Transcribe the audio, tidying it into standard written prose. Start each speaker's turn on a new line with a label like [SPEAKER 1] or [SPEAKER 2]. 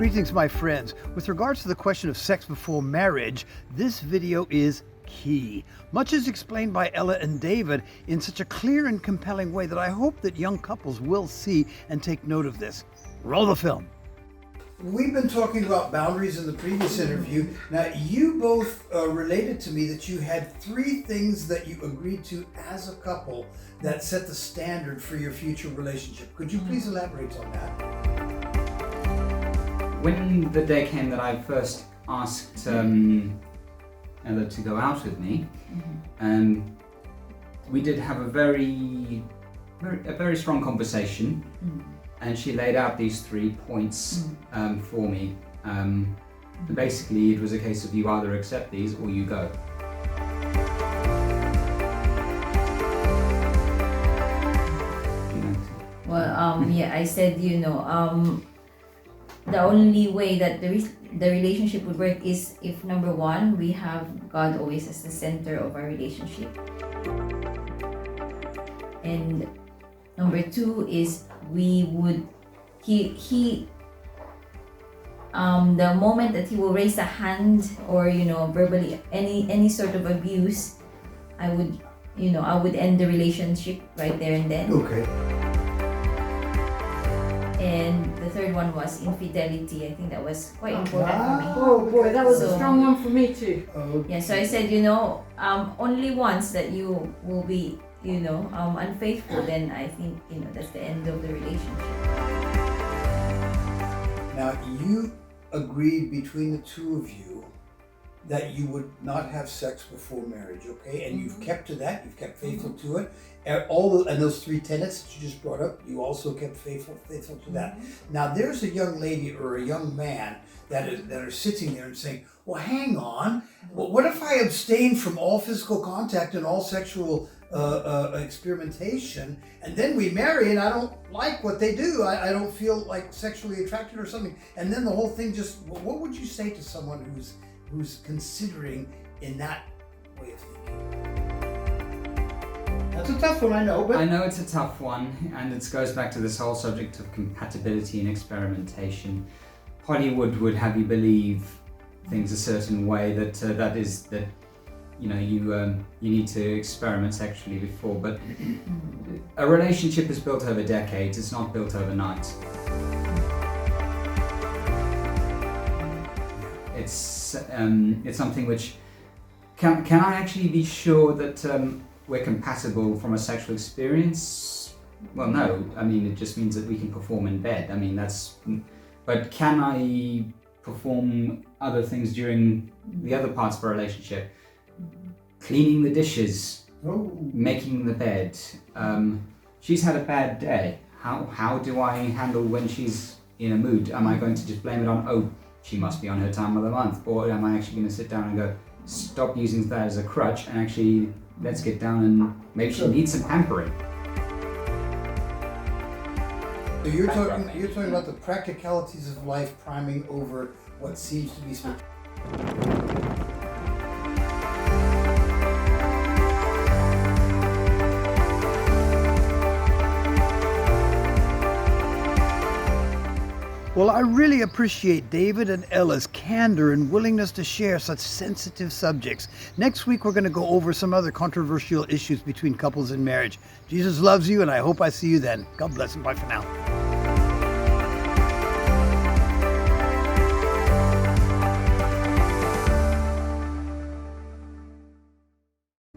[SPEAKER 1] Greetings, my friends. With regards to the question of sex before marriage, this video is key. Much is explained by Ella and David in such a clear and compelling way that I hope that young couples will see and take note of this. Roll the film. We've been talking about boundaries in the previous interview. Now, you both related to me that you had 3 things that you agreed to as a couple that set the standard for your future relationship. Could you please elaborate on that?
[SPEAKER 2] When the day came that I first asked Ella to go out with me, we did have a very strong conversation, and she laid out these 3 points for me. Basically, it was a case of you either accept these or you go.
[SPEAKER 3] Well, yeah, I said, the only way that the relationship would work is if, number 1, we have God always as the center of our relationship. And number 2 is the moment that he will raise a hand or, verbally any sort of abuse, I would end the relationship right there and then.
[SPEAKER 1] Okay.
[SPEAKER 3] And the third one was infidelity. I think that was quite important for me.
[SPEAKER 4] Oh boy, that was a strong one for me too.
[SPEAKER 3] Yeah, so I said, only once that you will be, unfaithful, then I think, that's the end of the relationship.
[SPEAKER 1] Now, you agreed between the 2 of you that you would not have sex before marriage, okay? And you've kept to that, you've kept faithful to it. And those 3 tenets that you just brought up, you also kept faithful to that. Now, there's a young lady or a young man that are sitting there and saying, well, hang on, what if I abstain from all physical contact and all sexual experimentation, and then we marry and I don't like what they do, I don't feel like sexually attracted or something, and then the whole thing what would you say to someone who's considering in that way of thinking? That's a tough one, I know, but...
[SPEAKER 2] I know it's a tough one, and it goes back to this whole subject of compatibility and experimentation. Hollywood would have you believe things a certain way that you need to experiment sexually before, but a relationship is built over decades, it's not built overnight. It's something which can I actually be sure that we're compatible from a sexual experience? Well, no. I mean, it just means that we can perform in bed. I mean, but can I perform other things during the other parts of a relationship? Cleaning the dishes, making the bed. She's had a bad day. How do I handle when she's in a mood? Am I going to just blame it on, she must be on her time of the month? Or am I actually going to sit down and go, stop using that as a crutch and actually let's get down and maybe she needs some pampering?
[SPEAKER 1] So you're talking about the practicalities of life priming over what seems to be Well, I really appreciate David and Ella's candor and willingness to share such sensitive subjects. Next week, we're going to go over some other controversial issues between couples in marriage. Jesus loves you, and I hope I see you then. God bless and bye for now.